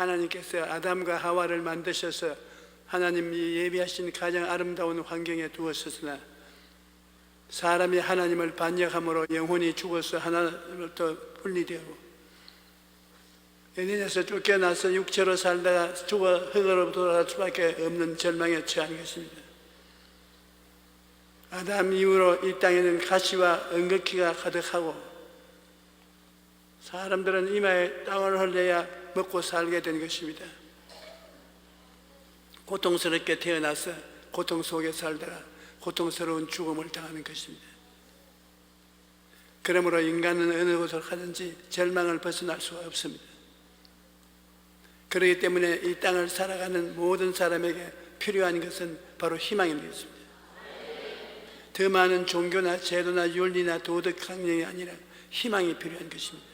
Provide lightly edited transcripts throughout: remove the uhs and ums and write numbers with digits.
하나님께서 아담과 하와를 만드셔서 하나님이 예비하신 가장 아름다운 환경에 두었으나 사람이 하나님을 반역함으로 영혼이 죽어서 하나님으로부터 분리되고 에덴에서 쫓겨나서 육체로 살다가 죽어 흙으로 돌아갈 수밖에 없는 절망에 처한 것입니다. 아담 이후로 이 땅에는 가시와 은극기가 가득하고 사람들은 이마에 땅을 흘려야 먹고 살게 된 것입니다. 고통스럽게 태어나서 고통 속에 살다가 고통스러운 죽음을 당하는 것입니다. 그러므로 인간은 어느 곳을 가든지 절망을 벗어날 수가 없습니다. 그렇기 때문에 이 땅을 살아가는 모든 사람에게 필요한 것은 바로 희망입니다. 더 많은 종교나 제도나 윤리나 도덕 강령이 아니라 희망이 필요한 것입니다.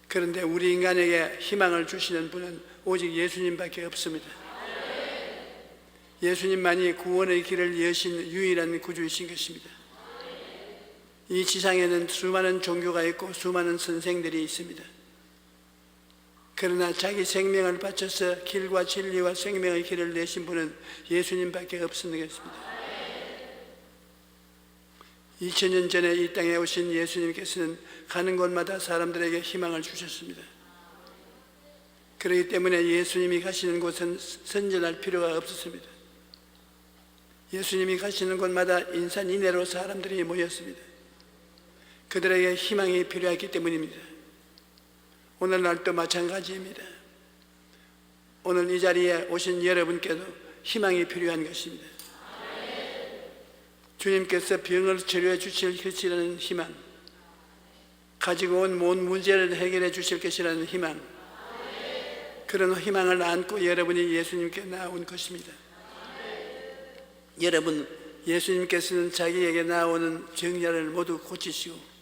그런데 우리 인간에게 희망을 주시는 분은 오직 예수님밖에 없습니다. 예수님만이 구원의 길을 여신 유일한 구주이신 것입니다. 이 지상에는 수많은 종교가 있고 수많은 선생들이 있습니다. 그러나 자기 생명을 바쳐서 길과 진리와 생명의 길을 내신 분은 예수님밖에 없는 것입니다. 2000년 전에 이 땅에 오신 예수님께서는 가는 곳마다 사람들에게 희망을 주셨습니다. 그렇기 때문에 예수님이 가시는 곳은 선전할 필요가 없었습니다. 예수님이 가시는 곳마다 인산인해로 사람들이 모였습니다. 그들에게 희망이 필요했기 때문입니다. 오늘날도 마찬가지입니다. 오늘 이 자리에 오신 여러분께도 희망이 필요한 것입니다. 주님께서 병을 치료해 주실 것이라는 희망, 가지고 온 모든 문제를 해결해 주실 것이라는 희망, 그런 희망을 안고 여러분이 예수님께 나온 것입니다. 여러분, 예수님께서는 자기에게 나오는 병자를 모두 고치시고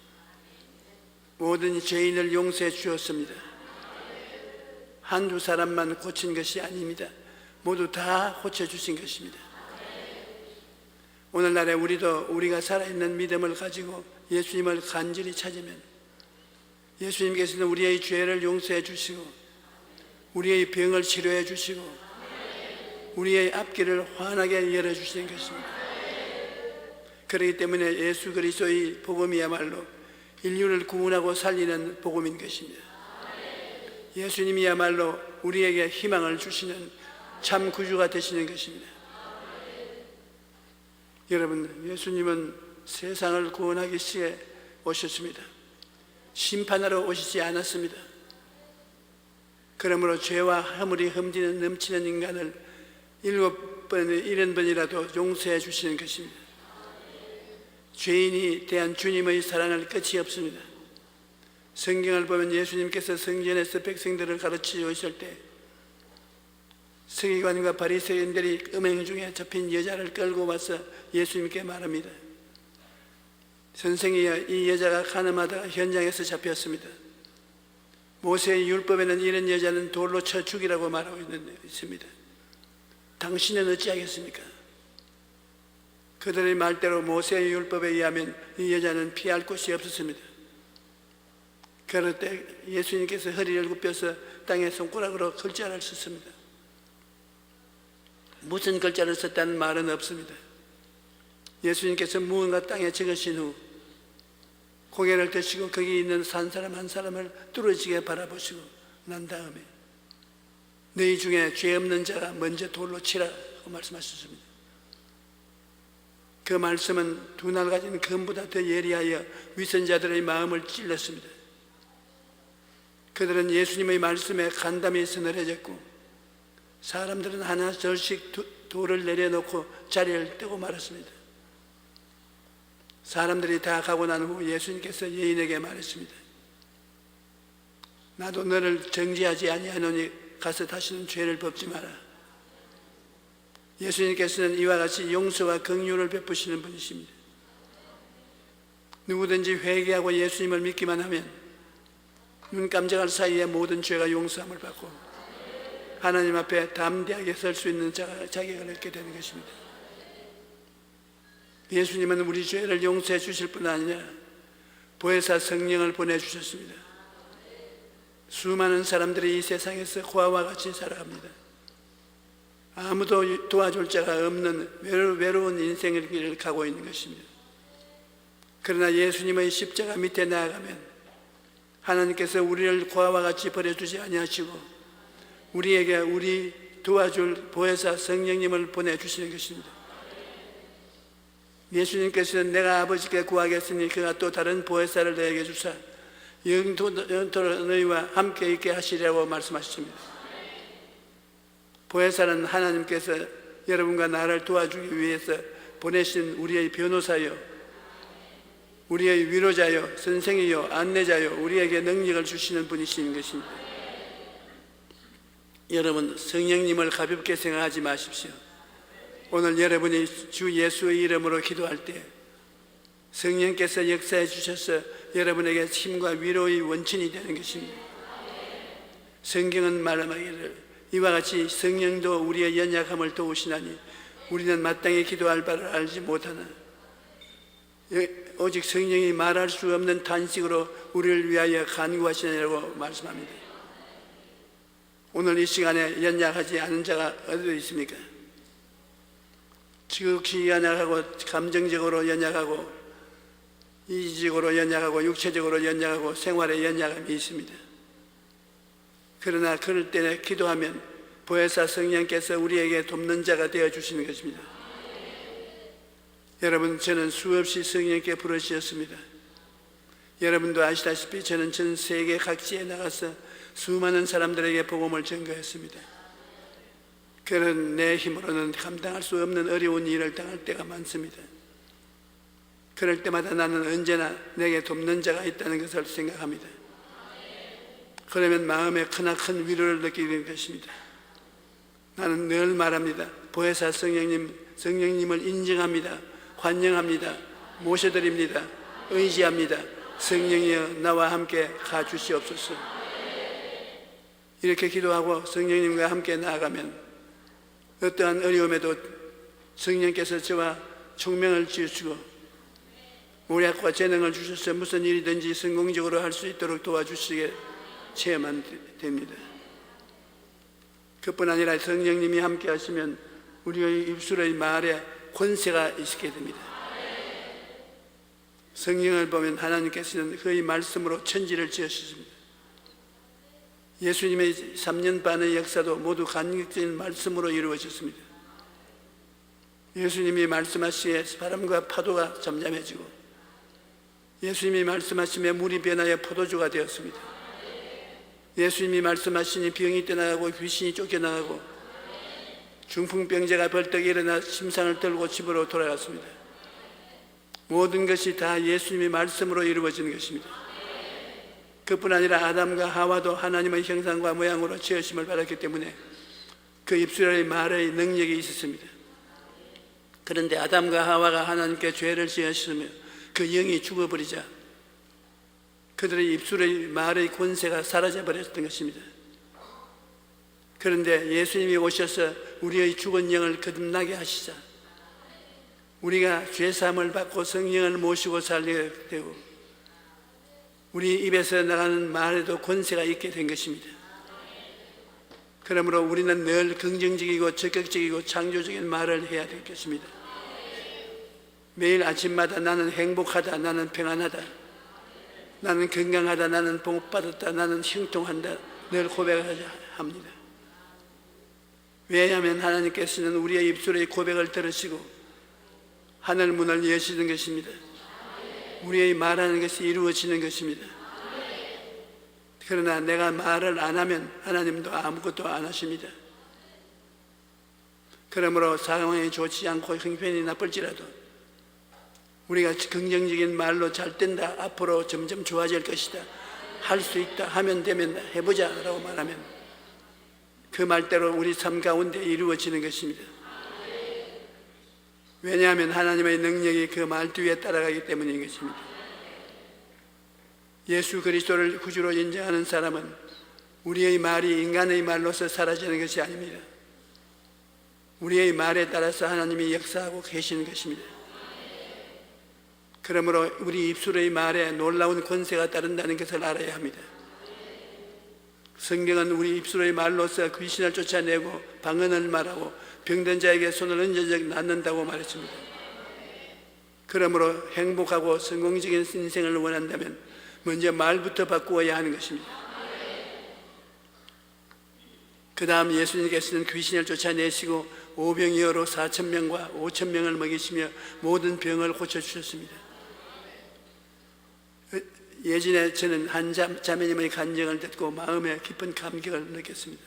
모든 죄인을 용서해 주었습니다. 한두 사람만 고친 것이 아닙니다. 모두 다 고쳐주신 것입니다. 오늘날에 우리도 우리가 살아있는 믿음을 가지고 예수님을 간절히 찾으면 예수님께서는 우리의 죄를 용서해 주시고 우리의 병을 치료해 주시고 우리의 앞길을 환하게 열어주시는 것입니다. 그렇기 때문에 예수 그리스도의 복음이야말로 인류를 구원하고 살리는 복음인 것입니다. 예수님이야말로 우리에게 희망을 주시는 참 구주가 되시는 것입니다. 여러분, 예수님은 세상을 구원하기 위해 오셨습니다. 심판하러 오시지 않았습니다. 그러므로 죄와 허물이 흠지는 넘치는 인간을 7번, 70번이라도 용서해 주시는 것입니다. 죄인이 대한 주님의 사랑을 끝이 없습니다. 성경을 보면 예수님께서 성전에서 백성들을 가르치고 있을 때 서기관과 바리새인들이 음행 중에 잡힌 여자를 끌고 와서 예수님께 말합니다. 선생이여, 이 여자가 가늠하다가 현장에서 잡혔습니다. 모세의 율법에는 이런 여자는 돌로 쳐 죽이라고 말하고 있습니다. 당신은 어찌하겠습니까? 그들의 말대로 모세의 율법에 의하면 이 여자는 피할 곳이 없었습니다. 그럴 때 예수님께서 허리를 굽혀서 땅에 손가락으로 글자를 썼습니다. 무슨 글자를 썼다는 말은 없습니다. 예수님께서 무언가 땅에 적으신 후 고개를 드시고 거기 있는 한 사람 한 사람을 뚫어지게 바라보시고 난 다음에 너희 중에 죄 없는 자가 먼저 돌로 치라고 말씀하셨습니다. 그 말씀은 두 날 가진 검보다 더 예리하여 위선자들의 마음을 찔렀습니다. 그들은 예수님의 말씀에 간담이 서늘해졌고 사람들은 하나 절씩 돌을 내려놓고 자리를 뜨고 말았습니다. 사람들이 다 가고 난 후 예수님께서 여인에게 말했습니다. 나도 너를 정죄하지 아니하노니 가서 다시는 죄를 범지 마라. 예수님께서는 이와 같이 용서와 긍휼을 베푸시는 분이십니다. 누구든지 회개하고 예수님을 믿기만 하면 눈 깜짝할 사이에 모든 죄가 용서함을 받고 하나님 앞에 담대하게 설 수 있는 자격을 얻게 되는 것입니다. 예수님은 우리 죄를 용서해 주실 뿐 아니라 보혜사 성령을 보내주셨습니다. 수많은 사람들이 이 세상에서 고아와 같이 살아갑니다. 아무도 도와줄 자가 없는 외로운 인생의 길을 가고 있는 것입니다. 그러나 예수님의 십자가 밑에 나아가면 하나님께서 우리를 고아와 같이 버려두지 아니하시고 우리에게 우리 도와줄 보혜사 성령님을 보내주시는 것입니다. 예수님께서는 내가 아버지께 구하겠으니 그가 또 다른 보혜사를 너에게 주사 영원토록 너희와 함께 있게 하시리라고 말씀하셨습니다. 보혜사는 하나님께서 여러분과 나를 도와주기 위해서 보내신 우리의 변호사요, 우리의 위로자요, 선생이요, 안내자요, 우리에게 능력을 주시는 분이신 것입니다. 여러분, 성령님을 가볍게 생각하지 마십시오. 오늘 여러분이 주 예수의 이름으로 기도할 때 성령께서 역사해 주셔서 여러분에게 힘과 위로의 원천이 되는 것입니다. 성경은 말하기를 이와 같이 성령도 우리의 연약함을 도우시나니 우리는 마땅히 기도할 바를 알지 못하나 오직 성령이 말할 수 없는 탄식으로 우리를 위하여 간구하시느라고 말씀합니다. 오늘 이 시간에 연약하지 않은 자가 어디 있습니까? 지극히 연약하고 감정적으로 연약하고 이지적으로 연약하고 육체적으로 연약하고 생활에 연약함이 있습니다. 그러나 그럴 때 기도하면 보혜사 성령께서 우리에게 돕는 자가 되어주시는 것입니다. 여러분, 저는 수없이 성령께 부르짖었습니다. 여러분도 아시다시피 저는 전 세계 각지에 나가서 수많은 사람들에게 복음을 전거했습니다. 그런 내 힘으로는 감당할 수 없는 어려운 일을 당할 때가 많습니다. 그럴 때마다 나는 언제나 내게 돕는 자가 있다는 것을 생각합니다. 그러면 마음에 크나큰 위로를 느끼게 된 것입니다. 나는 늘 말합니다. 보혜사 성령님을 인정합니다. 환영합니다. 모셔드립니다. 의지합니다. 성령이여 나와 함께 가주시옵소서. 이렇게 기도하고 성령님과 함께 나아가면 어떠한 어려움에도 성령께서 저와 총명을 지으시고 모략과 재능을 주셔서 무슨 일이든지 성공적으로 할 수 있도록 도와주시게 체험한 됩니다. 그뿐 아니라 성령님이 함께 하시면 우리의 입술의 말에 권세가 있게 됩니다. 성경을 보면 하나님께서는 그의 말씀으로 천지를 지으셨습니다. 예수님의 3년 반의 역사도 모두 간격적인 말씀으로 이루어졌습니다. 예수님이 말씀하시에 바람과 파도가 잠잠해지고 예수님이 말씀하시며 물이 변하여 포도주가 되었습니다. 예수님이 말씀하시니 병이 떠나가고 귀신이 쫓겨나가고 중풍병자가 벌떡 일어나 심상을 들고 집으로 돌아갔습니다. 모든 것이 다 예수님의 말씀으로 이루어지는 것입니다. 그뿐 아니라 아담과 하와도 하나님의 형상과 모양으로 지으심을 받았기 때문에 그 입술의 말의 능력이 있었습니다. 그런데 아담과 하와가 하나님께 죄를 지으시며 그 영이 죽어버리자 그들의 입술의 말의 권세가 사라져버렸던 것입니다. 그런데 예수님이 오셔서 우리의 죽은 영을 거듭나게 하시자 우리가 죄사함을 받고 성령을 모시고 살게 되고 우리 입에서 나가는 말에도 권세가 있게 된 것입니다. 그러므로 우리는 늘 긍정적이고 적극적이고 창조적인 말을 해야 될 것입니다. 매일 아침마다 나는 행복하다, 나는 평안하다, 나는 건강하다, 나는 복받았다, 나는 형통한다 늘 고백하자 합니다. 왜냐하면 하나님께서는 우리의 입술의 고백을 들으시고 하늘 문을 여시는 것입니다. 우리의 말하는 것이 이루어지는 것입니다. 그러나 내가 말을 안 하면 하나님도 아무것도 안 하십니다. 그러므로 상황이 좋지 않고 형편이 나쁠지라도 우리가 긍정적인 말로 잘 된다, 앞으로 점점 좋아질 것이다, 할 수 있다, 하면 되면 해보자 라고 말하면 그 말대로 우리 삶 가운데 이루어지는 것입니다. 왜냐하면 하나님의 능력이 그 말 뒤에 따라가기 때문인 것입니다. 예수 그리스도를 구주로 인정하는 사람은 우리의 말이 인간의 말로서 사라지는 것이 아닙니다. 우리의 말에 따라서 하나님이 역사하고 계시는 것입니다. 그러므로 우리 입술의 말에 놀라운 권세가 따른다는 것을 알아야 합니다. 성경은 우리 입술의 말로써 귀신을 쫓아내고 방언을 말하고 병든 자에게 손을 얹은 적 낫는다고 말했습니다. 그러므로 행복하고 성공적인 인생을 원한다면 먼저 말부터 바꾸어야 하는 것입니다. 그 다음 예수님께서는 귀신을 쫓아내시고 오병이어로 4,000명과 5,000명을 먹이시며 모든 병을 고쳐주셨습니다. 예전에 저는 한 자매님의 간증을 듣고 마음에 깊은 감격을 느꼈습니다.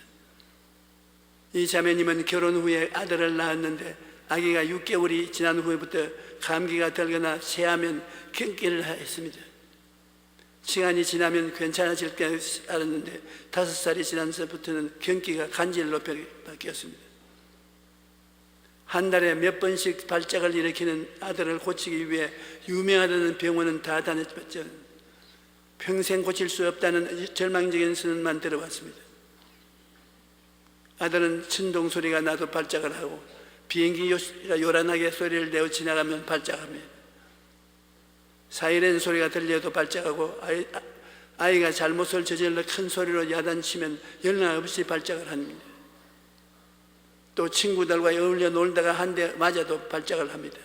이 자매님은 결혼 후에 아들을 낳았는데 아기가 6개월이 지난 후부터 감기가 들거나 체하면 경기를 했습니다. 시간이 지나면 괜찮아질 게 알았는데 5살이 지나서부터는 경기가 간질로 바뀌었습니다. 한 달에 몇 번씩 발작을 일으키는 아들을 고치기 위해 유명하다는 병원은 다 다녔죠. 평생 고칠 수 없다는 절망적인 선언만 들어봤습니다. 아들은 천둥 소리가 나도 발작을 하고 비행기가 요란하게 소리를 내어 지나가면 발작합니다. 사이렌 소리가 들려도 발작하고 아이가 잘못을 저질러 큰 소리로 야단치면 연락 없이 발작을 합니다. 또 친구들과 어울려 놀다가 한 대 맞아도 발작을 합니다.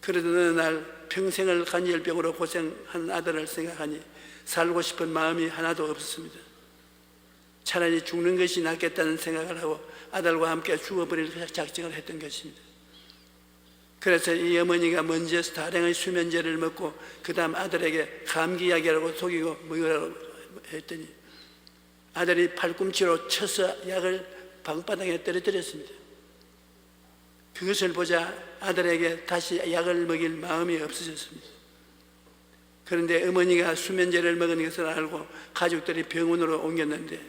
그러던 어느 날 평생을 간질병으로 고생한 아들을 생각하니 살고 싶은 마음이 하나도 없었습니다. 차라리 죽는 것이 낫겠다는 생각을 하고 아들과 함께 죽어버릴 작정을 했던 것입니다. 그래서 이 어머니가 먼저 다량의 수면제를 먹고 그 다음 아들에게 감기약이라고 속이고 먹으라고 했더니 아들이 팔꿈치로 쳐서 약을 방바닥에 떨어뜨렸습니다. 그것을 보자 아들에게 다시 약을 먹일 마음이 없어졌습니다. 그런데 어머니가 수면제를 먹은 것을 알고 가족들이 병원으로 옮겼는데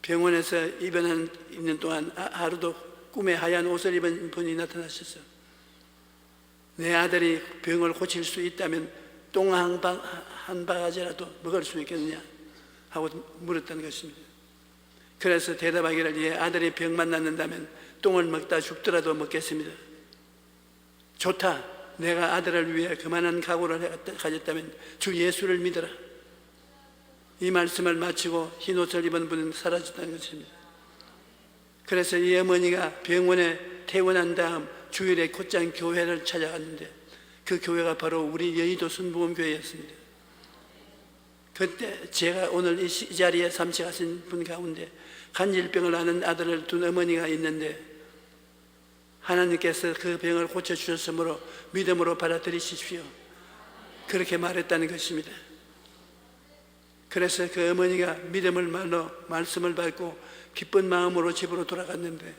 병원에서 입원하는 동안 하루도 꿈에 하얀 옷을 입은 분이 나타나셔서 내 아들이 병을 고칠 수 있다면 똥 한 바가지라도 먹을 수 있겠느냐 하고 물었다는 것입니다. 그래서 대답하기를 예, 아들이 병만 낫는다면 똥을 먹다 죽더라도 먹겠습니다. 좋다. 내가 아들을 위해 그만한 각오를 가졌다면 주 예수를 믿어라. 이 말씀을 마치고 흰 옷을 입은 분은 사라졌다는 것입니다. 그래서 이 어머니가 병원에 퇴원한 다음 주일에 곧장 교회를 찾아갔는데 그 교회가 바로 우리 여의도 순복음교회였습니다. 그때 제가 오늘 이 자리에 삼식하신 분 가운데 간질병을 앓는 아들을 둔 어머니가 있는데 하나님께서 그 병을 고쳐주셨으므로 믿음으로 받아들이십시오. 그렇게 말했다는 것입니다. 그래서 그 어머니가 믿음을 말로 말씀을 받고 기쁜 마음으로 집으로 돌아갔는데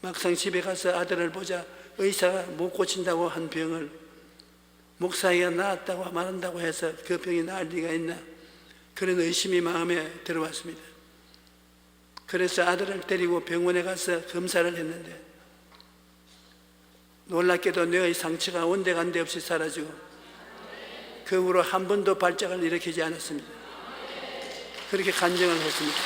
막상 집에 가서 아들을 보자 의사가 못 고친다고 한 병을 목사가 나았다고 말한다고 해서 그 병이 나을 리가 있나 그런 의심이 마음에 들어왔습니다. 그래서 아들을 데리고 병원에 가서 검사를 했는데 놀랍게도 뇌의 상처가 온데간데 없이 사라지고 그 후로 한 번도 발작을 일으키지 않았습니다. 그렇게 간증을 했습니다.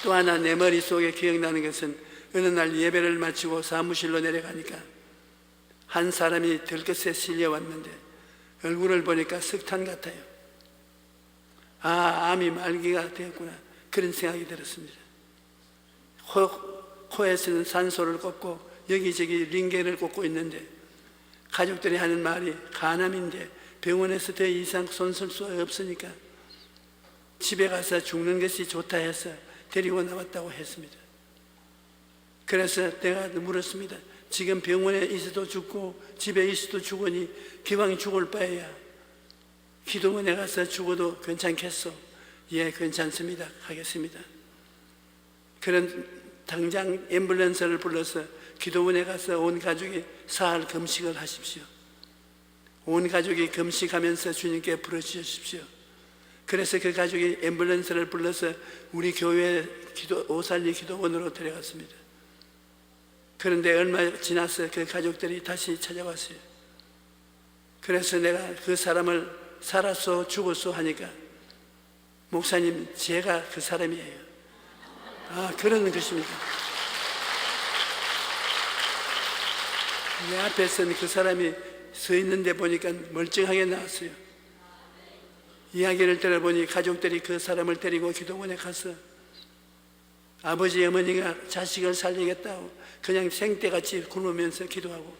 또 하나 내 머릿속에 기억나는 것은 어느 날 예배를 마치고 사무실로 내려가니까 한 사람이 들것에 실려왔는데 얼굴을 보니까 석탄 같아요. 암이 말기가 되었구나 그런 생각이 들었습니다. 코에서는 산소를 꽂고 여기저기 링겔을 꽂고 있는데 가족들이 하는 말이 간암인데 병원에서 더 이상 손쓸 수 없으니까 집에 가서 죽는 것이 좋다 해서 데리고 나왔다고 했습니다. 그래서 내가 물었습니다. 지금 병원에 있어도 죽고 집에 있어도 죽으니 기왕 죽을 바에야 기도원에 가서 죽어도 괜찮겠소? 예, 괜찮습니다. 하겠습니다. 그런 당장 앰뷸런스를 불러서 기도원에 가서 온 가족이 사흘 금식을 하십시오. 온 가족이 금식하면서 주님께 부르짖으십시오. 그래서 그 가족이 앰뷸런스를 불러서 우리 교회 오살리 기도원으로 데려갔습니다. 그런데 얼마 지나서 그 가족들이 다시 찾아왔어요. 그래서 내가 그 사람을 살았소 죽었소 하니까 목사님 제가 그 사람이에요. 그러는 것입니다. 내 앞에 선 그 사람이 서 있는데 보니까 멀쩡하게 나왔어요. 이야기를 들어보니 가족들이 그 사람을 데리고 기도원에 가서 아버지 어머니가 자식을 살리겠다고 그냥 생떼같이 굶으면서 기도하고,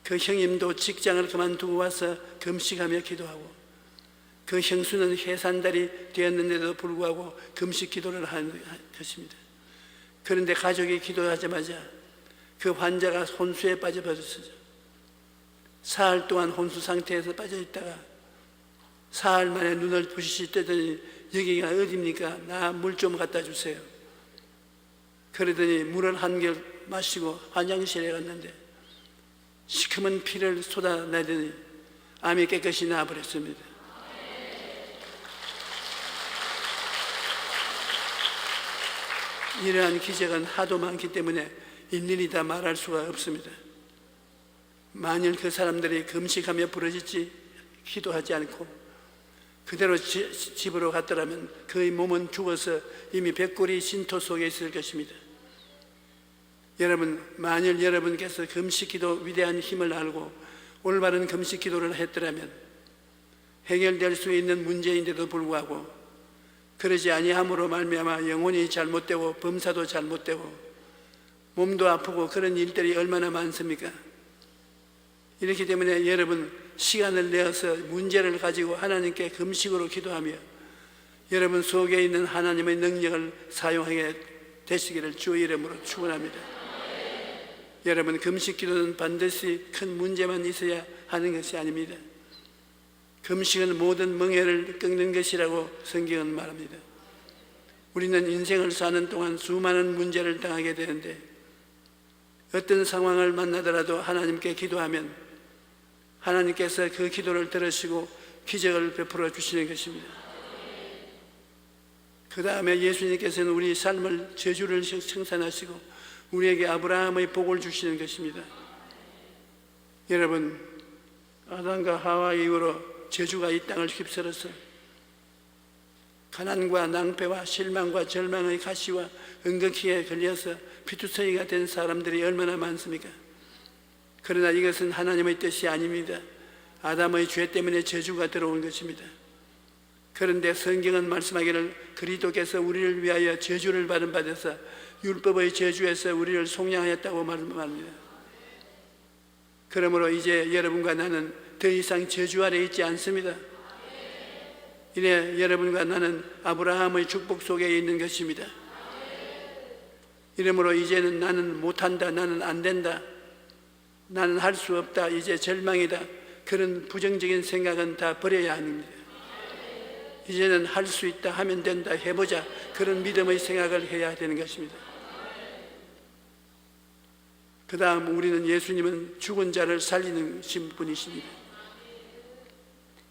그 형님도 직장을 그만두고 와서 금식하며 기도하고, 그 형수는 해산달이 되었는데도 불구하고 금식 기도를 하는 것입니다. 그런데 가족이 기도하자마자 그 환자가 혼수에 빠져버렸어요. 사흘 동안 혼수 상태에서 빠져있다가 사흘 만에 눈을 부시시 뜨더니 여기가 어디입니까? 나 물 좀 갖다 주세요. 그러더니 물을 한 결 마시고 화장실에 갔는데 시커먼 피를 쏟아내더니 암이 깨끗이 나아버렸습니다. 이러한 기적은 하도 많기 때문에 일일이 다 말할 수가 없습니다. 만일 그 사람들이 금식하며 부르짖지 기도하지 않고 그대로 집으로 갔더라면 그의 몸은 죽어서 이미 백골이 신토 속에 있을 것입니다. 여러분, 만일 여러분께서 금식기도 위대한 힘을 알고 올바른 금식기도를 했더라면 해결될 수 있는 문제인데도 불구하고 그러지 아니함으로 말미암아 영혼이 잘못되고 범사도 잘못되고 몸도 아프고 그런 일들이 얼마나 많습니까? 이렇기 때문에 여러분, 시간을 내어서 문제를 가지고 하나님께 금식으로 기도하며 여러분 속에 있는 하나님의 능력을 사용하게 되시기를 주 이름으로 축원합니다. 여러분, 금식 기도는 반드시 큰 문제만 있어야 하는 것이 아닙니다. 금식은 모든 멍에를 꺾는 것이라고 성경은 말합니다. 우리는 인생을 사는 동안 수많은 문제를 당하게 되는데 어떤 상황을 만나더라도 하나님께 기도하면 하나님께서 그 기도를 들으시고 기적을 베풀어 주시는 것입니다. 그 다음에 예수님께서는 우리 삶을 저주를 청산하시고 우리에게 아브라함의 복을 주시는 것입니다. 여러분, 아담과 하와 이후로 저주가 이 땅을 휩쓸어서 가난과 낭패와 실망과 절망의 가시와 은극기에 걸려서 피투성이가 된 사람들이 얼마나 많습니까? 그러나 이것은 하나님의 뜻이 아닙니다. 아담의 죄 때문에 저주가 들어온 것입니다. 그런데 성경은 말씀하기를 그리스도께서 우리를 위하여 저주를 받은 바 되사 율법의 저주에서 우리를 속량하였다고 말합니다. 그러므로 이제 여러분과 나는 더 이상 저주 아래 있지 않습니다. 이래 여러분과 나는 아브라함의 축복 속에 있는 것입니다. 이러므로 이제는 나는 못한다, 나는 안 된다, 나는 할 수 없다, 이제 절망이다, 그런 부정적인 생각은 다 버려야 합니다. 이제는 할 수 있다, 하면 된다, 해보자, 그런 믿음의 생각을 해야 되는 것입니다. 그 다음 우리는 예수님은 죽은 자를 살리는 분이십니다.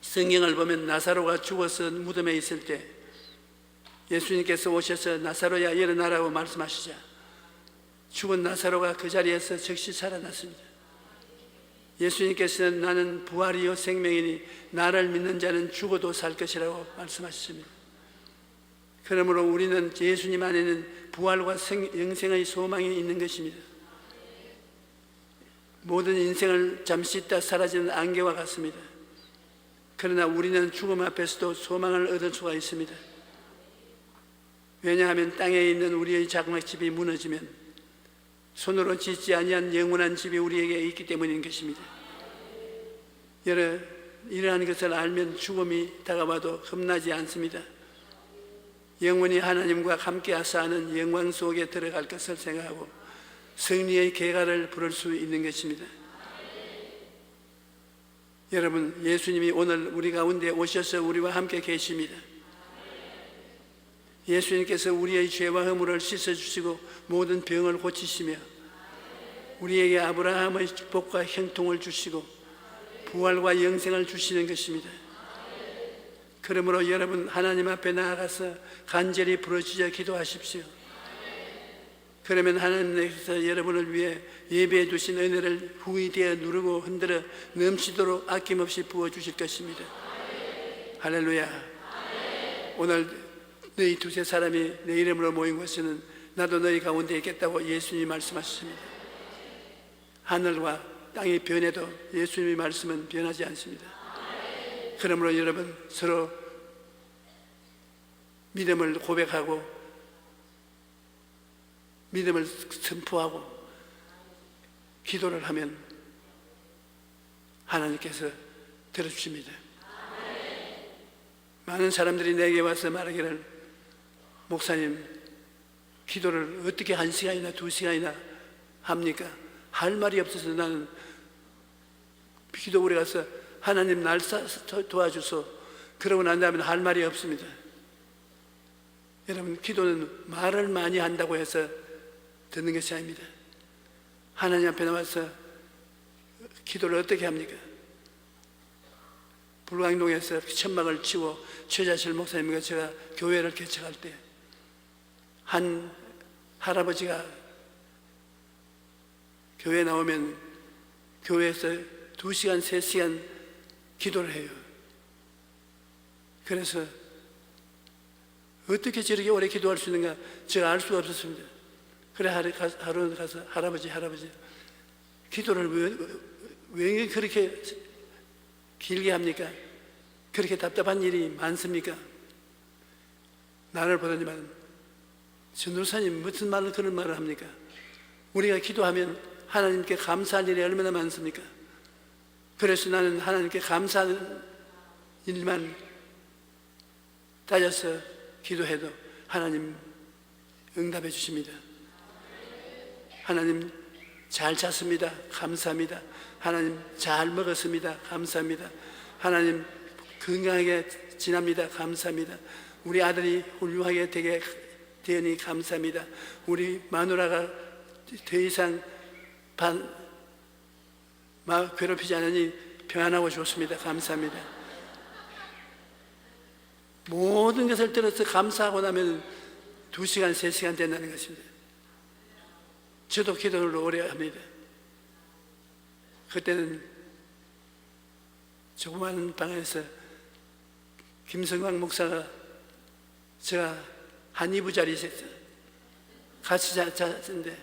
성경을 보면 나사로가 죽어서 무덤에 있을 때 예수님께서 오셔서 나사로야 일어나라고 말씀하시자 죽은 나사로가 그 자리에서 즉시 살아났습니다. 예수님께서는 나는 부활이요 생명이니 나를 믿는 자는 죽어도 살 것이라고 말씀하셨습니다. 그러므로 우리는 예수님 안에는 부활과 영생의 소망이 있는 것입니다. 모든 인생을 잠시 있다 사라지는 안개와 같습니다. 그러나 우리는 죽음 앞에서도 소망을 얻을 수가 있습니다. 왜냐하면 땅에 있는 우리의 장막집이 무너지면 손으로 짓지 아니한 영원한 집이 우리에게 있기 때문인 것입니다. 이러한 것을 알면 죽음이 다가와도 겁나지 않습니다. 영원히 하나님과 함께 하사하는 영광 속에 들어갈 것을 생각하고 승리의 계가를 부를 수 있는 것입니다. 여러분, 예수님이 오늘 우리 가운데 오셔서 우리와 함께 계십니다. 예수님께서 우리의 죄와 허물을 씻어주시고 모든 병을 고치시며 우리에게 아브라함의 축복과 형통을 주시고 부활과 영생을 주시는 것입니다. 그러므로 여러분, 하나님 앞에 나아가서 간절히 부르짖어 기도하십시오. 그러면 하나님께서 여러분을 위해 예배해 두신 은혜를 후이되어 누르고 흔들어 넘치도록 아낌없이 부어주실 것입니다. 할렐루야. 오늘 너희 두세 사람이 내 이름으로 모인 것은 나도 너희 가운데 있겠다고 예수님이 말씀하셨습니다. 하늘과 땅이 변해도 예수님의 말씀은 변하지 않습니다. 그러므로 여러분 서로 믿음을 고백하고 믿음을 선포하고 기도를 하면 하나님께서 들어주십니다. 많은 사람들이 내게 와서 말하기를, 목사님 기도를 어떻게 1시간이나 2시간이나 합니까? 할 말이 없어서 나는 기도원에 가서 하나님 날 도와주소, 그러고 난 다음에 할 말이 없습니다. 여러분, 기도는 말을 많이 한다고 해서 듣는 것이 아닙니다. 하나님 앞에 나와서 기도를 어떻게 합니까? 불광동에서 천막을 치고 최자실 목사님과 제가 교회를 개척할 때 한 할아버지가 교회 나오면 교회에서 2시간, 3시간 기도를 해요. 그래서 어떻게 저렇게 오래 기도할 수 있는가 제가 알 수가 없었습니다. 그래 하루는 가서 할아버지 기도를 왜 그렇게 길게 합니까? 그렇게 답답한 일이 많습니까? 나를 보더니만, 전도사님 무슨 말을 그런 말을 합니까? 우리가 기도하면 하나님께 감사할 일이 얼마나 많습니까? 그래서 나는 하나님께 감사하는 일만 따져서 기도해도 하나님 응답해 주십니다. 하나님 잘 잤습니다. 감사합니다. 하나님 잘 먹었습니다. 감사합니다. 하나님 건강하게 지납니다. 감사합니다. 우리 아들이 훌륭하게 되니 감사합니다. 우리 마누라가 더 이상 괴롭히지 않으니 평안하고 좋습니다. 감사합니다. 모든 것을 들어서 감사하고 나면 2시간, 3시간 된다는 것입니다. 저도 기도를 오래 합니다. 그때는 조그마한 방에서 김성광 목사가 제가 한 이부자리에 같이 잤는데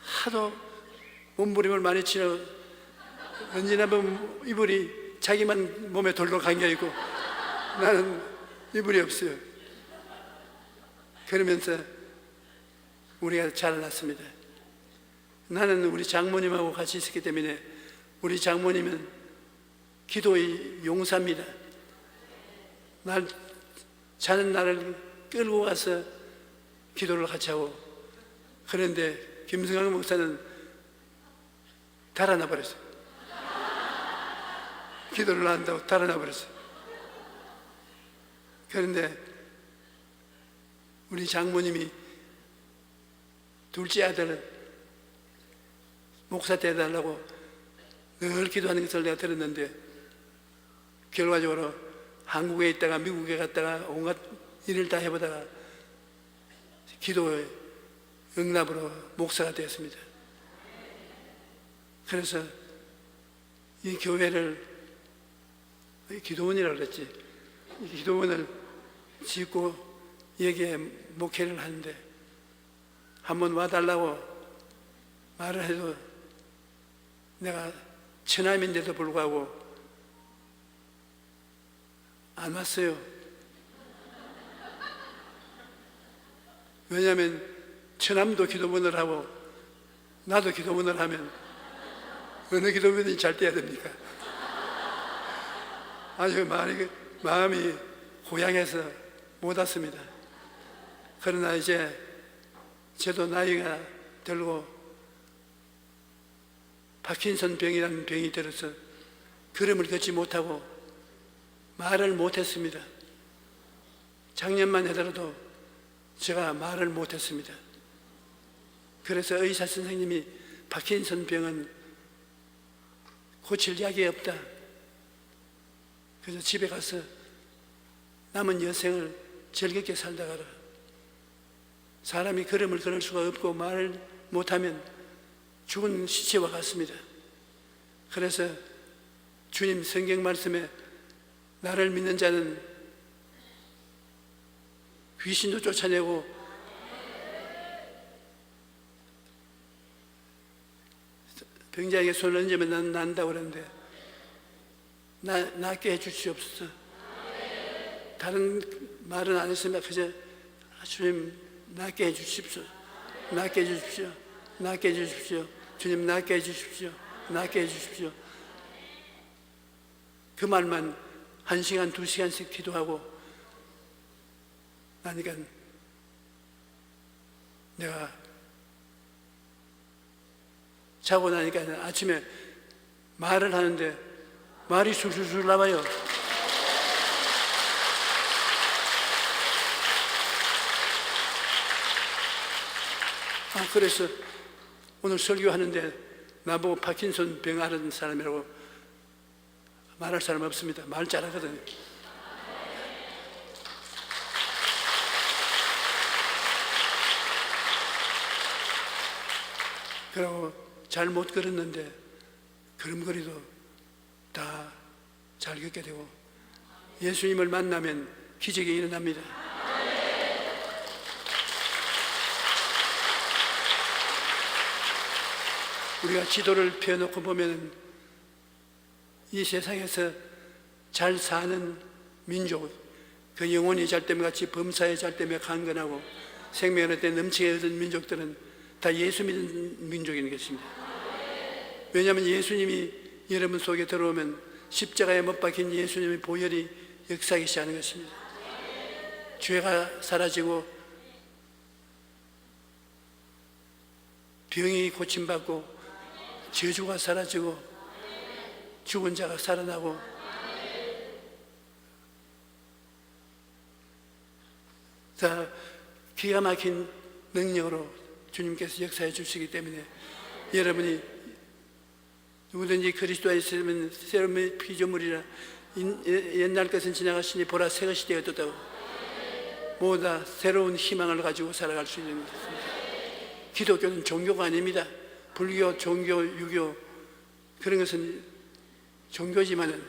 하도 몸부림을 많이 치러 언제나 이불이 자기만 몸에 돌로 감겨있고 나는 이불이 없어요. 그러면서 우리가 자라났습니다. 나는 우리 장모님하고 같이 있었기 때문에 우리 장모님은 기도의 용사입니다. 자는 나를 끌고 가서 기도를 같이 하고, 그런데 김승환 목사는 달아나 버렸어요. 기도를 안 한다고 달아나 버렸어요. 그런데 우리 장모님이 둘째 아들은 목사 되어달라고 늘 기도하는 것을 내가 들었는데, 결과적으로 한국에 있다가 미국에 갔다가 온갖 일을 다 해보다가 기도의 응답으로 목사가 되었습니다. 그래서 이 교회를 기도원이라고 그랬지, 이 기도원을 짓고 여기에 목회를 하는데 한번 와달라고 말을 해도 내가 처남인데도 불구하고 안 왔어요. 왜냐하면 처남도 기도문을 하고 나도 기도문을 하면 어느 기도문이 잘 돼야 됩니까? 아주 마음이 고향에서 못 왔습니다. 그러나 이제 저도 나이가 들고 파킨슨 병이라는 병이 들어서 걸음을 걷지 못하고 말을 못했습니다. 작년만 하더라도 제가 말을 못했습니다. 그래서 의사 선생님이 파킨슨 병은 고칠 약이 없다. 그래서 집에 가서 남은 여생을 즐겁게 살다 가라. 사람이 걸음을 걸을 수가 없고 말을 못하면 죽은 시체와 같습니다. 그래서 주님 성경 말씀에 나를 믿는 자는 귀신도 쫓아내고 병자에게 손을 얹으면 난 난다고 그러는데 낫게 해주시옵소서. 다른 말은 안 했습니다. 그저 주님 낫게 해주십시오. 낫게 해주십시오. 낫게 해주십시오. 주님 낫게 해주십시오. 낫게 해주십시오. 그 말만 1시간, 2시간씩 기도하고 나니까 내가 자고 나니까 아침에 말을 하는데 말이 술술술 나와요. 그래서 오늘 설교하는데 나보고 파킨슨 병 앓은 사람이라고 말할 사람 없습니다. 말 잘하거든요. 그리고 잘 못 걸었는데 걸음걸이도 다 잘 걷게 되고 예수님을 만나면 기적이 일어납니다. 우리가 지도를 펴놓고 보면 이 세상에서 잘 사는 민족, 그 영혼이 잘 때문에 같이 범사에 잘 때문에 강건하고 생명을 때 넘치게 얻은 민족들은 다 예수 믿는 민족인 것입니다. 왜냐하면 예수님이 여러분 속에 들어오면 십자가에 못 박힌 예수님의 보혈이 역사하기 시작하는 것입니다. 죄가 사라지고 병이 고침받고 저주가 사라지고 죽은 자가 살아나고 다 기가 막힌 능력으로 주님께서 역사해 주시기 때문에 여러분이 누구든지 그리스도에 있으면 새로운 피조물이라 옛날 것은 지나갔으니 보라 새 것이 되었다고 모두 다 새로운 희망을 가지고 살아갈 수 있는 것입니다. 기독교는 종교가 아닙니다. 불교, 종교, 유교 그런 것은 종교지만은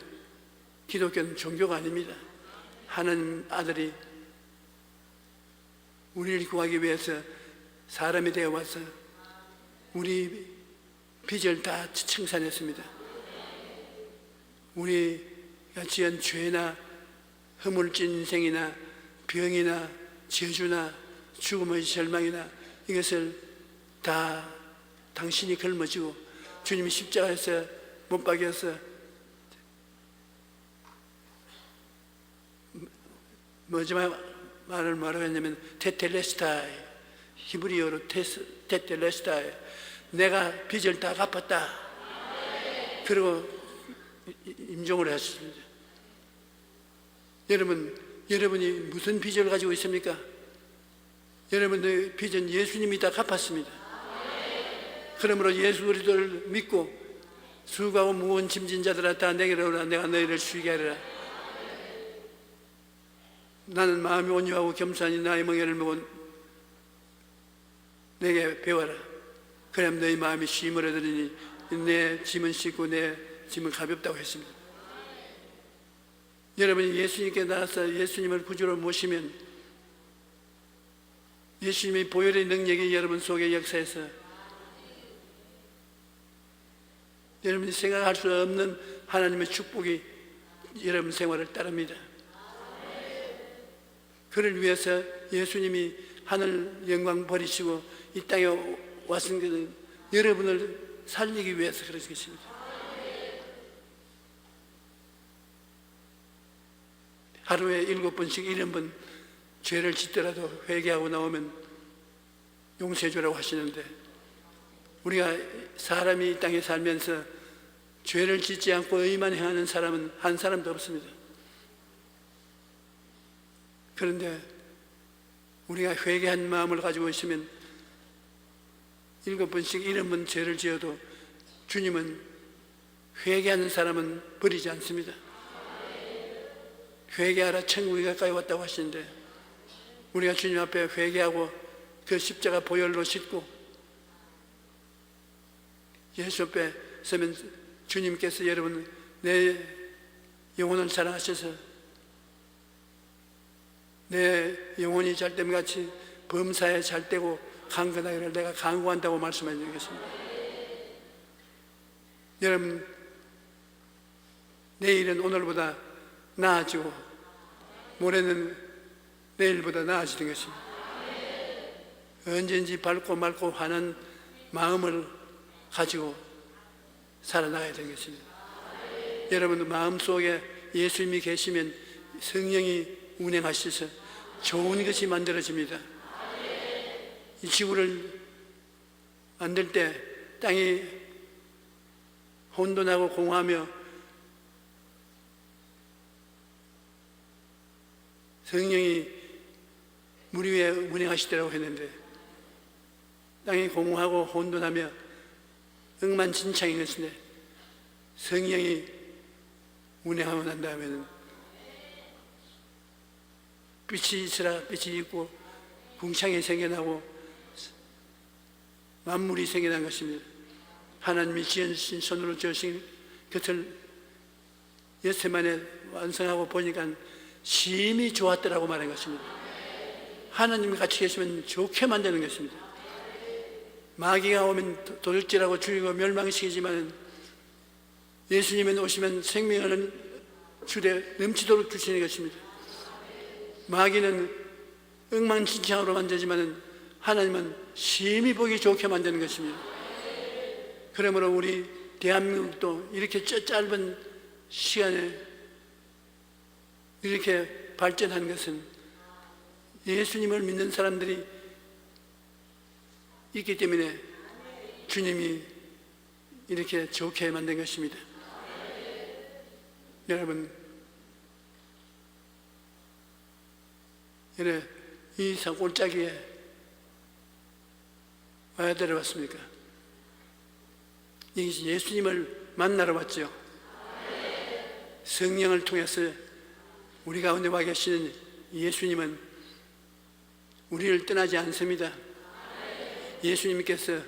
기독교는 종교가 아닙니다. 하나님 아들이 우리를 구하기 위해서 사람이 되어 와서 우리 빚을 다 청산했습니다. 우리가 지은 죄나 허물진 인생이나 병이나 저주나 죽음의 절망이나 이것을 다 당신이 걸머지고 주님이 십자가에서 못 박여서 마지막 말을 뭐라고 했냐면 테텔레스타이, 히브리어로 테텔레스타이, 내가 빚을 다 갚았다. 그리고 임종을 하셨습니다. 여러분이 무슨 빚을 가지고 있습니까? 여러분의 빚은 예수님이 다 갚았습니다. 그러므로 예수 그리스도를 믿고 수고하고 무거운 짐진 자들아 다 내게로 오라. 내가 너희를 쉬게 하리라. 나는 마음이 온유하고 겸손하니 나의 멍에를 먹은 내게 배워라. 그럼 너희 마음이 쉼을 얻으리니 내 짐은 쉽고 내 짐은 가볍다고 했습니다. 여러분이 예수님께 나와서 예수님을 구주로 모시면 예수님의 보혈의 능력이 여러분 속에 역사해서 여러분이 생각할 수 없는 하나님의 축복이 여러분 생활을 따릅니다. 그를 위해서 예수님이 하늘 영광 버리시고 이 땅에 왔은 것은 여러분을 살리기 위해서 그런 것입니다. 하루에 7번씩 1번 죄를 짓더라도 회개하고 나오면 용서해 주라고 하시는데 우리가 사람이 이 땅에 살면서 죄를 짓지 않고 의만 행하는 사람은 한 사람도 없습니다. 그런데 우리가 회개한 마음을 가지고 있으면 7번씩 1번 죄를 지어도 주님은 회개하는 사람은 버리지 않습니다. 회개하라 천국이 가까이 왔다고 하시는데 우리가 주님 앞에 회개하고 그 십자가 보혈로 씻고 예수 앞에 서면 주님께서 여러분 내 영혼을 사랑하셔서 내 영혼이 잘됨 같이 범사에 잘되고 강건하기를 내가 강구한다고 말씀해 주겠습니다. 여러분, 내일은 오늘보다 나아지고 모레는 내일보다 나아지는 것입니다. 언제든지 밝고 맑고 환한 마음을 가지고 살아나가야 되는 것입니다. 여러분 마음속에 예수님이 계시면 성령이 운행하셔서 좋은 것이 만들어집니다. 이 지구를 만들 때 땅이 혼돈하고 공허하며 성령이 물 위에 운행하시더라고 했는데 땅이 공허하고 혼돈하며 엉망진창인 것인데 성령이 운행하고 난 다음에는 빛이 있으라 빛이 있고 궁창이 생겨나고 만물이 생겨난 것입니다. 하나님이 지어주신 손으로 지으신 것을 엿새 만에 완성하고 보니까 심히 좋았더라고 말한 것입니다. 하나님이 같이 계시면 좋게 만드는 것입니다. 마귀가 오면 도둑질하고 죽이고 멸망시키지만 예수님은 오시면 생명을 주되 넘치도록 주시는 것입니다. 마귀는 엉망진창으로 만들지만 하나님은 심히 보기 좋게 만드는 것입니다. 그러므로 우리 대한민국도 이렇게 짧은 시간에 이렇게 발전한 것은 예수님을 믿는 사람들이 있기 때문에 주님이 이렇게 좋게 만든 것입니다. 여러분, 이 산골짜기에 와야 들어왔습니까? 이것이 예수님을 만나러 왔죠. 성령을 통해서 우리 가운데 와 계시는 예수님은 우리를 떠나지 않습니다. 예수님께서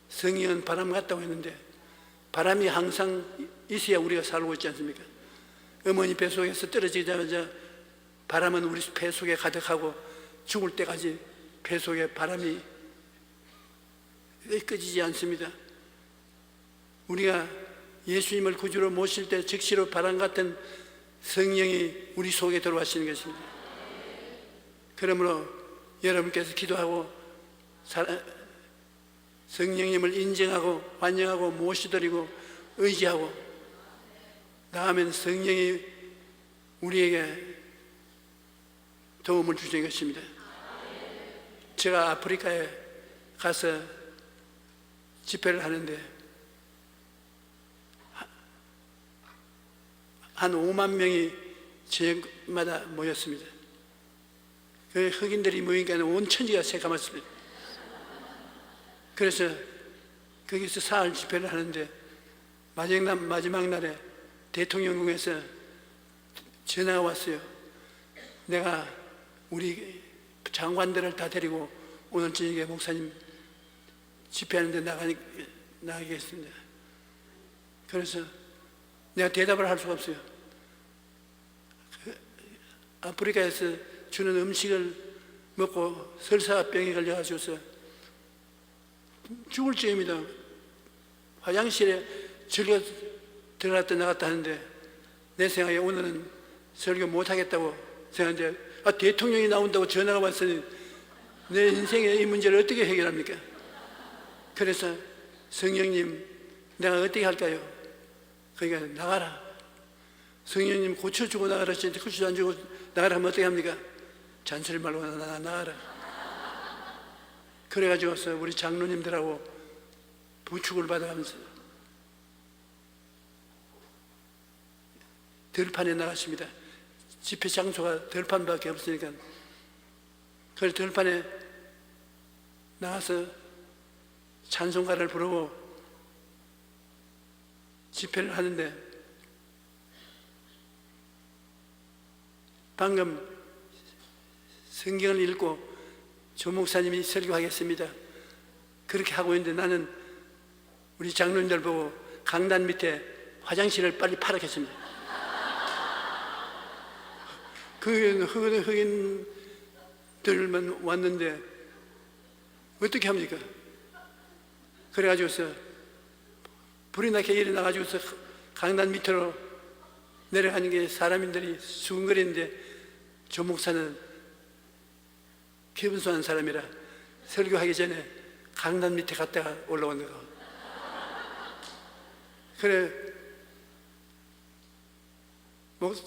성령은 바람 같다고 했는데 바람이 항상 있어야 우리가 살고 있지 않습니까? 어머니 뱃속에서 떨어지자마자 바람은 우리 배 속에 가득하고 죽을 때까지 배 속에 바람이 꺼지지 않습니다. 우리가 예수님을 구주로 모실 때 즉시로 바람 같은 성령이 우리 속에 들어와시는 것입니다. 그러므로 여러분께서 기도하고 성령님을 인정하고 환영하고 모시드리고 의지하고 나아가면 성령이 우리에게 도움을 주시는 것입니다. 제가 아프리카에 가서 집회를 하는데 한 5만 명이 저녁마다 모였습니다. 그 흑인들이 모이니까 온 천지가 새까맣습니다. 그래서 거기서 사흘 집회를 하는데 마지막 날에 대통령궁에서 전화가 왔어요. 내가 우리 장관들을 다 데리고 오늘 저녁에 목사님 집회하는데 나가겠습니다. 그래서 내가 대답을 할 수가 없어요. 아프리카에서 주는 음식을 먹고 설사병에 걸려가지고서 죽을 쯤입니다. 화장실에 즐겨 들어갔다 나갔다 하는데 내 생각에 오늘은 설교 못하겠다고 생각하는데 대통령이 나온다고 전화가 왔으니 내 인생의 이 문제를 어떻게 해결합니까? 그래서 성령님 내가 어떻게 할까요? 그러니까 나가라. 성령님 고쳐주고 나가라. 고쳐도 안 주고 나가라 하면 어떻게 합니까? 잔소리 말고 나가라. 그래가지고서 우리 장로님들하고 부축을 받아가면서 들판에 나갔습니다. 집회 장소가 들판밖에 없으니까. 그래서 들판에 나가서 찬송가를 부르고 집회를 하는데 방금 성경을 읽고 조 목사님이 설교하겠습니다. 그렇게 하고 있는데 나는 우리 장로님들 보고 강단 밑에 화장실을 빨리 파라겠습니다. 그 흑인들만 왔는데 어떻게 합니까? 그래가지고서 불이 나게 일어나가지고서 강단 밑으로 내려가는 게 사람들이 수근거리는데 조 목사는 겸손한 사람이라 설교하기 전에 강단 밑에 갔다가 올라오는 거. 그래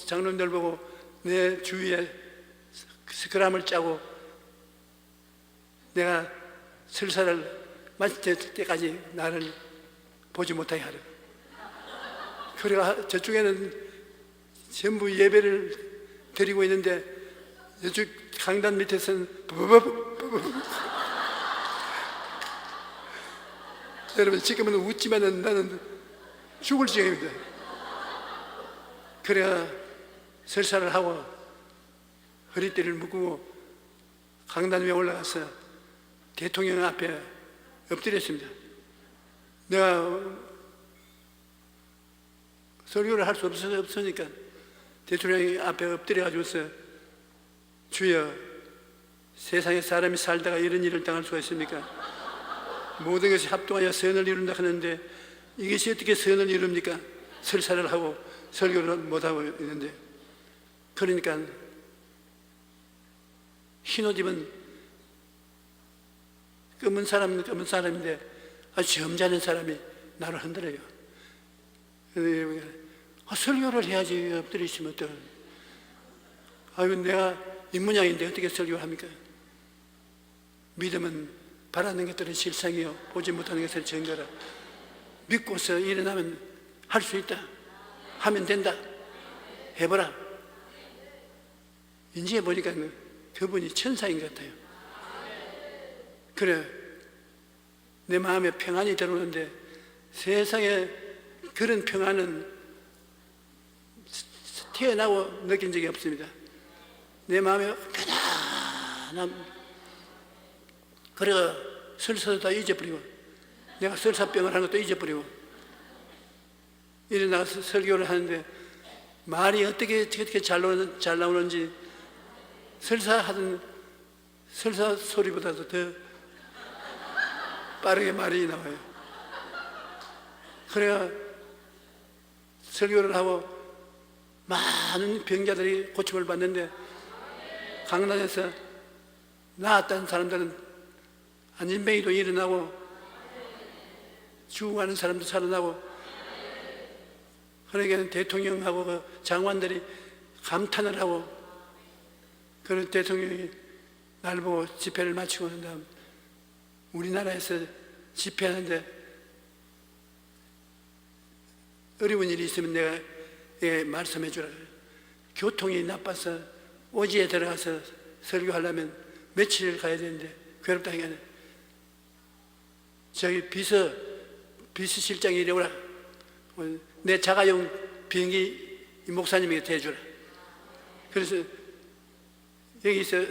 장로님들 보고 내 주위에 스크람을 짜고 내가 설사를 마칠 때까지 나를 보지 못하게 하려. 그래가 저쪽에는 전부 예배를 드리고 있는데 이쪽 강단 밑에서는 여러분 지금은 웃지만은 나는 죽을 지경입니다. 그래야 설사를 하고 허리띠를 묶고 강단 위에 올라가서 대통령 앞에 엎드렸습니다. 내가 설교를 할 수 없으니까 대통령 앞에 엎드려가지고서 주여, 세상에 사람이 살다가 이런 일을 당할 수가 있습니까? 모든 것이 합동하여 선을 이룬다 하는데 이것이 어떻게 선을 이룹니까? 설사를 하고 설교를 못하고 있는데. 그러니까 흰옷 입은 검은 사람은 검은 사람인데 아주 점잖은 사람이 나를 흔들어요. 설교를 해야지 엎드리시면 어떡해. 아유, 내가 입문양인데 어떻게 설교를 합니까? 믿음은 바라는 것들은 실상이요 보지 못하는 것을 증거라. 믿고서 일어나면 할 수 있다. 하면 된다. 해보라. 이제 보니까 그분이 천사인 것 같아요. 그래, 내 마음에 평안이 들어오는데 세상에 그런 평안은 태어나고 느낀 적이 없습니다. 내 마음에 편안함. 그래 설사도 다 잊어버리고 내가 설사병을 한 것도 잊어버리고 일어나서 설교를 하는데 말이 어떻게 잘 나오는지 설사 소리보다도 더 빠르게 말이 나와요. 그래야 설교를 하고 많은 병자들이 고침을 받는데 강단에서 나았다는 사람들은 안진뱅이도 일어나고 죽어가는 사람도 살아나고. 그러니까 대통령하고 그 장관들이 감탄을 하고 그런 대통령이 날 보고 집회를 마치고 난 다음 우리나라에서 집회하는데 어려운 일이 있으면 내가 말씀해 주라. 교통이 나빠서 오지에 들어가서 설교하려면 며칠을 가야 되는데 괴롭다 하니까 저기 비서실장이 이리 오라. 내 자가용 비행기 이 목사님에게 대주라. 그래서 여기서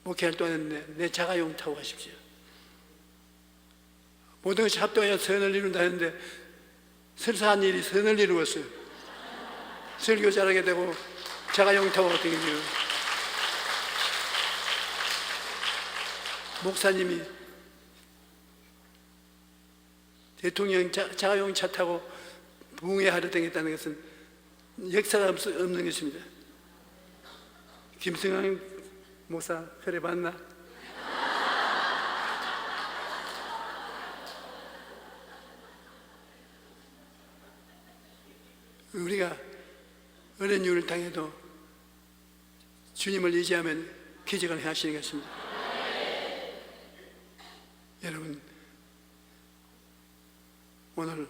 목회할 동안 내 자가용 타고 가십시오. 모든 것이 합동하여 선을 이룬다 했는데 설사한 일이 선을 이루었어요. 설교 잘하게 되고 자가용 타고 갔던 게 목사님이 대통령 자가용 차 타고 부흥회하러 다녔다는 것은 역사가 없는 것입니다. 김승환 목사 그래 봤나? 우리가 어려운 일을 당해도 주님을 의지하면 기적을 하시는 것입니다. 여러분 오늘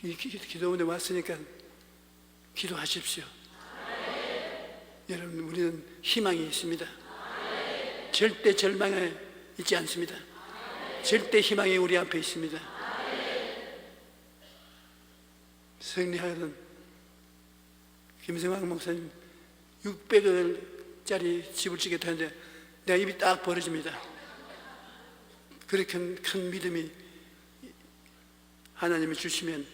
기도원에 왔으니까 기도하십시오. 여러분 우리는 희망이 있습니다. 절대 절망에 있지 않습니다. 절대 희망이 우리 앞에 있습니다. 승리하던 김성황 목사님 600억짜리 집을 짓겠다 하는데 내가 입이 딱 벌어집니다. 그렇게 큰 믿음이 하나님이 주시면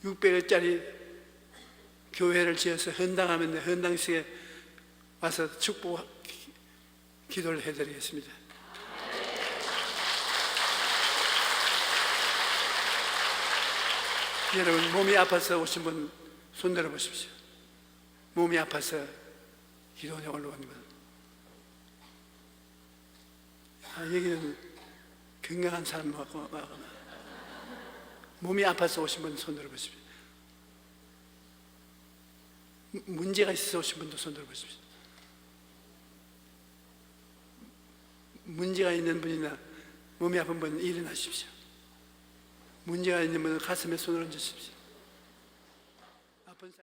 600억짜리 교회를 지어서 헌당하면 헌당식에 와서 축복 기도를 해드리겠습니다. 여러분, 몸이 아파서 오신 분 손 들어 보십시오. 몸이 아파서 기도원에 올라오는 분. 여기는 건강한 사람 같고, 몸이 아파서 오신 분 손 들어 보십시오. 문제가 있어서 오신 분도 손 들어 보십시오. 문제가 있는 분이나 몸이 아픈 분 일어나십시오. 문제가 있는 분은 가슴에 손을 얹으십시오.